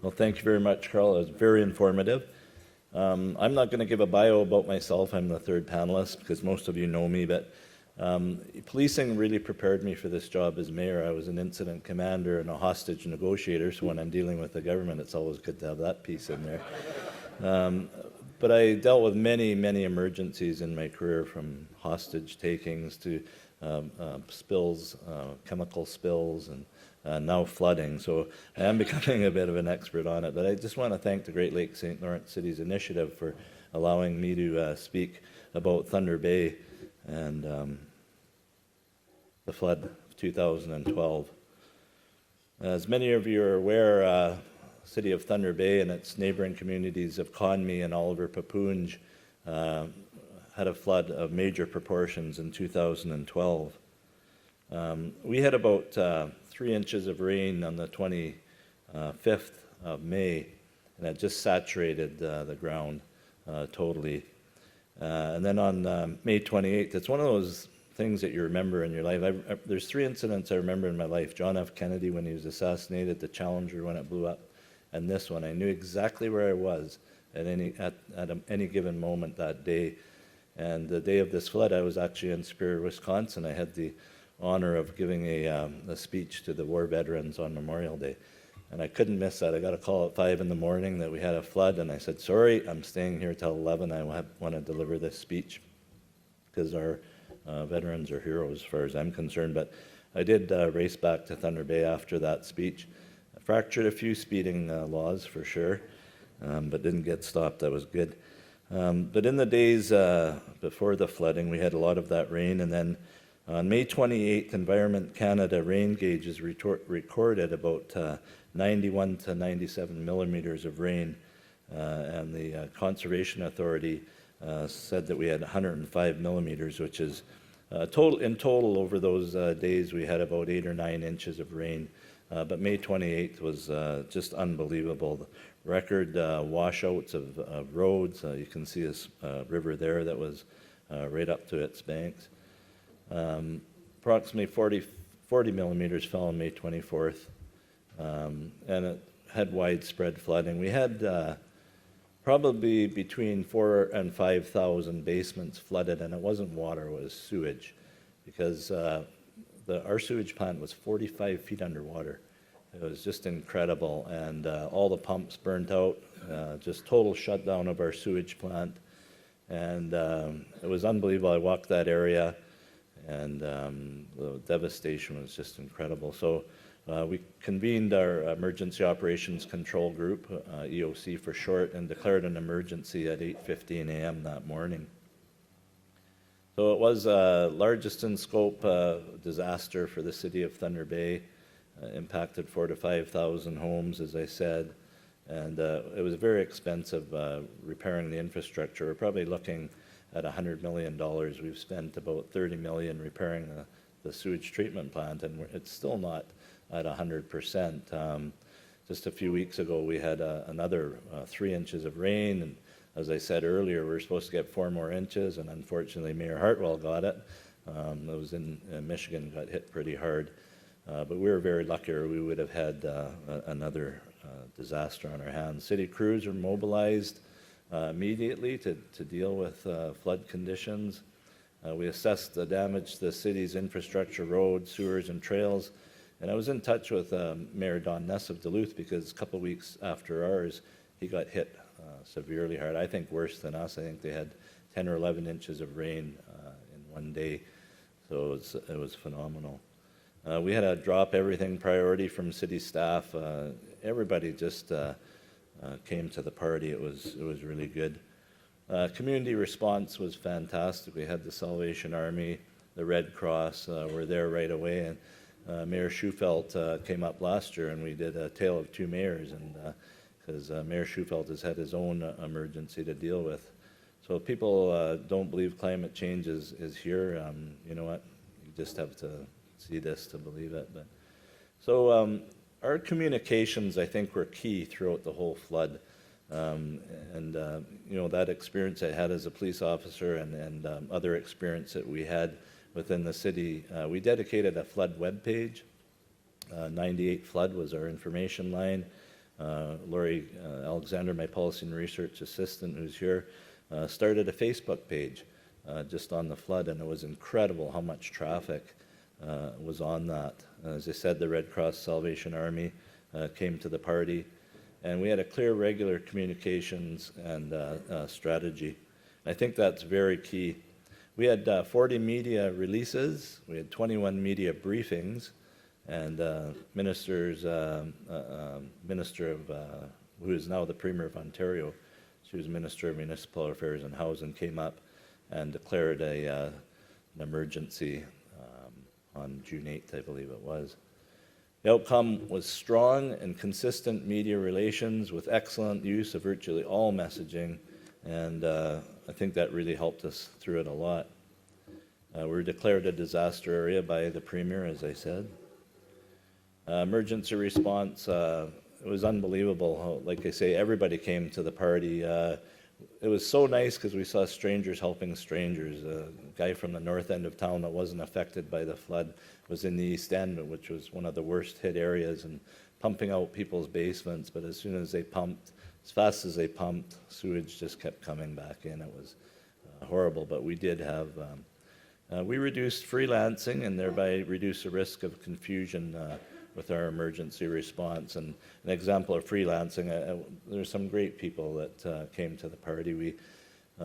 Well, thank you very much, Carl. It was very informative. I'm not going to give a bio about myself. I'm the third panelist because most of you know me, but policing really prepared me for this job as mayor. I was an incident commander and a hostage negotiator, so when I'm dealing with the government, it's always good to have that piece in there. But I dealt with many, many emergencies in my career, from hostage takings to spills, chemical spills, and now flooding. So I am becoming a bit of an expert on it. But I just want to thank the Great Lakes St. Lawrence City's initiative for allowing me to speak about Thunder Bay and the flood of 2012. As many of you are aware, City of Thunder Bay and its neighboring communities of Conmee and Oliver Papoonge had a flood of major proportions in 2012. We had about 3 inches of rain on the 25th of May, and it just saturated the ground totally. And then on May 28th, it's one of those things that you remember in your life. There's 3 incidents I remember in my life. John F. Kennedy when he was assassinated, the Challenger when it blew up, and this one. I knew exactly where I was at any given moment that day. And the day of this flood, I was actually in Superior, Wisconsin. I had the honor of giving a speech to the war veterans on Memorial Day. And I couldn't miss that. I got a call at 5 in the morning that we had a flood, and I said, sorry, I'm staying here till 11. I want to deliver this speech because our veterans are heroes as far as I'm concerned. But I did race back to Thunder Bay after that speech. I fractured a few speeding laws for sure, but didn't get stopped. That was good. But in the days before the flooding, we had a lot of that rain, and then on May 28th, Environment Canada rain gauges recorded about 91 to 97 millimeters of rain, and the Conservation Authority said that we had 105 millimeters, which is in total over those days we had about 8 or 9 inches of rain. But May 28th was just unbelievable. The record washouts of roads. You can see this river there that was right up to its banks. Approximately 40 millimeters fell on May 24th, and it had widespread flooding. We had probably between 4,000 and 5,000 basements flooded, and it wasn't water, it was sewage, because our sewage plant was 45 feet underwater. It was just incredible, and all the pumps burnt out, just total shutdown of our sewage plant, and it was unbelievable. I walked that area, and the devastation was just incredible. So we convened our Emergency Operations Control Group, EOC for short, and declared an emergency at 8:15 a.m. that morning. So it was largest in scope disaster for the city of Thunder Bay. Impacted 4,000 to 5,000 homes, as I said, and it was very expensive repairing the infrastructure. We're probably looking at $100 million. We've spent about $30 million repairing the sewage treatment plant, and it's still not at 100%. Just a few weeks ago, we had another 3 inches of rain, and as I said earlier, we were supposed to get 4 more inches, and unfortunately, Mayor Hartwell got it. It was in Michigan, got hit pretty hard. But we were very lucky, or we would have had another disaster on our hands. City crews are mobilized immediately to deal with flood conditions. We assessed the damage to the city's infrastructure, roads, sewers, and trails. And I was in touch with Mayor Don Ness of Duluth because a couple of weeks after ours, he got hit severely hard. I think worse than us. I think they had 10 or 11 inches of rain in one day. So it was phenomenal. We had a drop everything priority from city staff. Everybody just came to the party. It was really good. Community response was fantastic. We had the Salvation Army, the Red Cross were there right away, and Mayor Schufelt came up last year, and we did a Tale of Two Mayors, and because Mayor Schufelt has had his own emergency to deal with. So if people don't believe climate change is here, you know what? You just have to see this to believe it. But so our communications, I think, were key throughout the whole flood. You know, that experience I had as a police officer and other experience that we had within the city, we dedicated a flood webpage. 98 Flood was our information line. Laurie Alexander, my policy and research assistant who's here, started a Facebook page just on the flood, and it was incredible how much traffic was on that. As I said, the Red Cross Salvation Army came to the party, and we had a clear, regular communications and strategy. I think that's very key. We had 40 media releases, we had 21 media briefings, and Minister of, who is now the Premier of Ontario, she was Minister of Municipal Affairs and Housing, came up and declared an emergency on June 8th, I believe it was. The outcome was strong and consistent media relations with excellent use of virtually all messaging, and I think that really helped us through it a lot. We were declared a disaster area by the Premier, as I said. Emergency response, it was unbelievable how, like I say, everybody came to the party. It was so nice because we saw strangers helping strangers. A guy from the north end of town that wasn't affected by the flood was in the East End, which was one of the worst hit areas, and pumping out people's basements. But as soon as they pumped, as fast as they pumped, sewage just kept coming back in. It was horrible, but we did have, we reduced freelancing and thereby reduced the risk of confusion with our emergency response. And an example of freelancing, there's some great people that came to the party.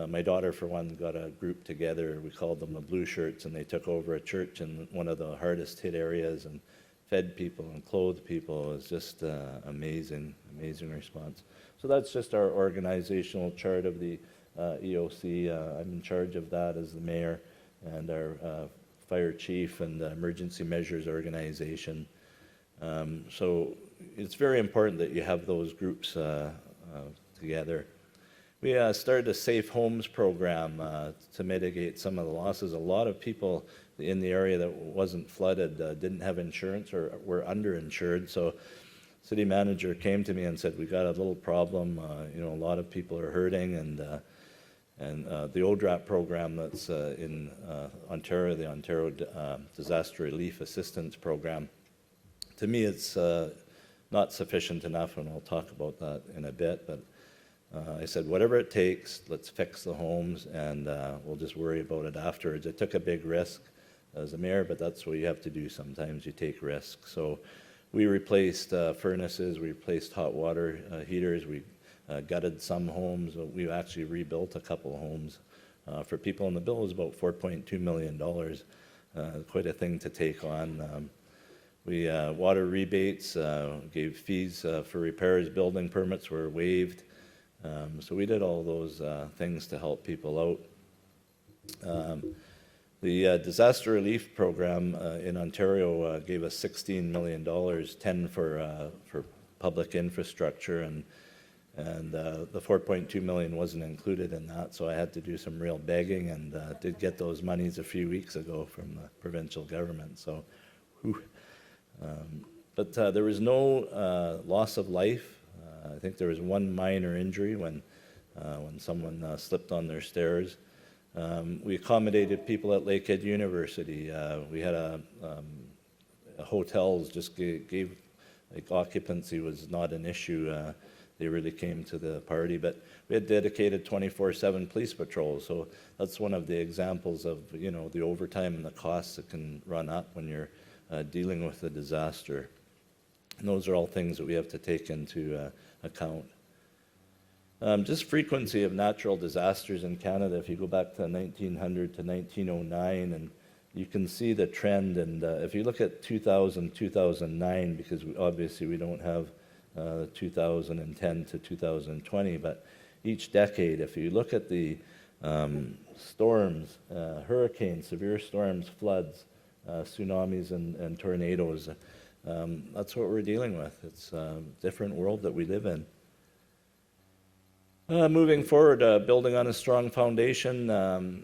My daughter, for one, got a group together. We called them the Blue Shirts, and they took over a church in one of the hardest hit areas and fed people and clothed people. It was just amazing, amazing response. So that's just our organizational chart of the EOC. I'm in charge of that as the mayor, and our fire chief and the emergency measures organization. So it's very important that you have those groups together. We started a Safe Homes program to mitigate some of the losses. A lot of people in the area that wasn't flooded didn't have insurance or were underinsured. So city manager came to me and said, we got a little problem. A lot of people are hurting, and the ODRAP program that's in Ontario, the Ontario Disaster Relief Assistance Program, to me it's not sufficient enough, and I'll talk about that in a bit, but I said, whatever it takes, let's fix the homes, and we'll just worry about it afterwards. It took a big risk as a mayor, but that's what you have to do sometimes. You take risks. So we replaced furnaces, we replaced hot water heaters, we gutted some homes. We actually rebuilt a couple of homes for people, and the bill was about $4.2 million. Quite a thing to take on. We water rebates, gave fees for repairs, building permits were waived. So we did all those things to help people out. The disaster relief program in Ontario gave us $16 million, 10 for public infrastructure, and the $4.2 million wasn't included in that, so I had to do some real begging, and did get those monies a few weeks ago from the provincial government. So, but there was no loss of life. I think there was one minor injury when someone slipped on their stairs. We accommodated people at Lakehead University. We had hotels just gave, like, occupancy was not an issue. They really came to the party, but we had dedicated 24/7 police patrols. So that's one of the examples of the overtime and the costs that can run up when you're dealing with a disaster. And those are all things that we have to take into account. Just frequency of natural disasters in Canada, if you go back to 1900 to 1909, and you can see the trend. And if you look at 2000, 2009, because obviously we don't have 2010 to 2020, but each decade, if you look at the storms, hurricanes, severe storms, floods, tsunamis, and tornadoes, that's what we're dealing with. It's a different world that we live in. Moving forward, building on a strong foundation,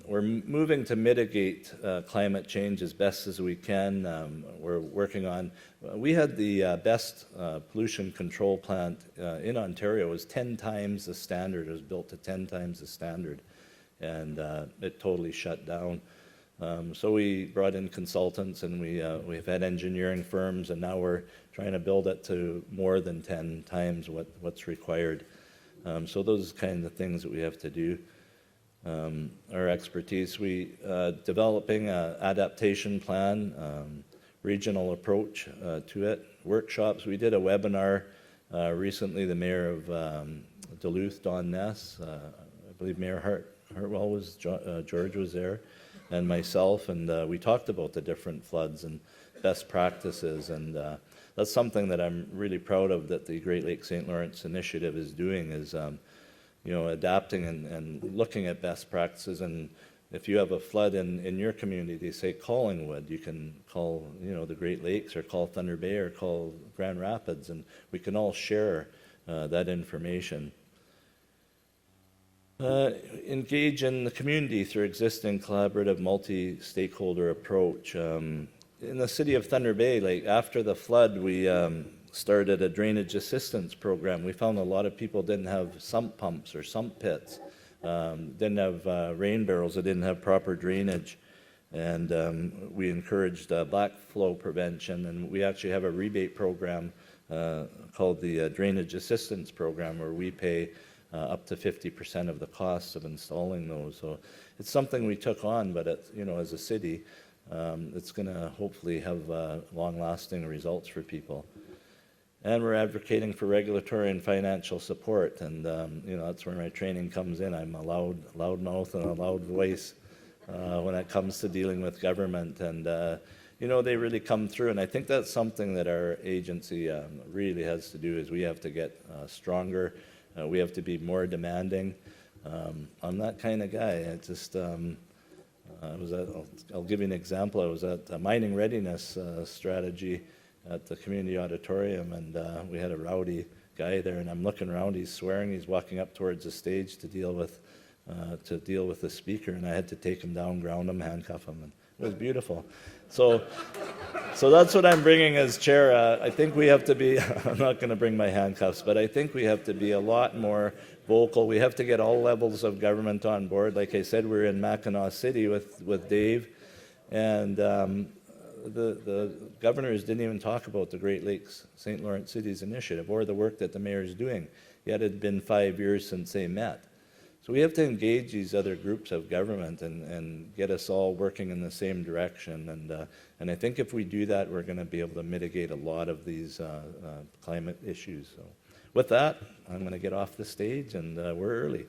we're moving to mitigate climate change as best as we can. We're working on, we had the best pollution control plant in Ontario. It was 10 times the standard. It was built to 10 times the standard, and it totally shut down. So we brought in consultants, and we've had engineering firms, and now we're trying to build it to more than 10 times what's required. So those kind of things that we have to do. Our expertise, we developing an adaptation plan, regional approach to it, workshops. We did a webinar recently. The mayor of Duluth, Don Ness, I believe Mayor Hartwell was, George was there, and myself, and we talked about the different floods and best practices, and that's something that I'm really proud of that the Great Lakes St. Lawrence Initiative is doing, is adapting and looking at best practices. And if you have a flood in your community, say Collingwood, you can call the Great Lakes, or call Thunder Bay, or call Grand Rapids, and we can all share that information. Engage in the community through existing collaborative multi-stakeholder approach. In the city of Thunder Bay, like after the flood, we started a drainage assistance program. We found a lot of people didn't have sump pumps or sump pits, didn't have rain barrels that didn't have proper drainage, and we encouraged backflow prevention, and we actually have a rebate program called the Drainage Assistance Program, where we pay up to 50% of the costs of installing those. So it's something we took on, but as a city, it's going to hopefully have long-lasting results for people. And we're advocating for regulatory and financial support, and that's where my training comes in. I'm a loud mouth and a loud voice when it comes to dealing with government, and they really come through. And I think that's something that our agency really has to do, is we have to get stronger. We have to be more demanding. I'm that kind of guy. I'll give you an example. I was at a mining readiness strategy at the community auditorium, and we had a rowdy guy there, and I'm looking around, he's swearing, he's walking up towards the stage to deal with the speaker, and I had to take him down, ground him, handcuff him, and it was beautiful. So that's what I'm bringing as chair. I think we have to be, I'm not going to bring my handcuffs, but I think we have to be a lot more vocal. We have to get all levels of government on board. Like I said, we're in Mackinac City with Dave, and the governors didn't even talk about the Great Lakes St. Lawrence Cities Initiative or the work that the mayor is doing, yet it had been 5 years since they met. So we have to engage these other groups of government and get us all working in the same direction. And I think if we do that, we're going to be able to mitigate a lot of these climate issues. So with that, I'm going to get off the stage, and we're early.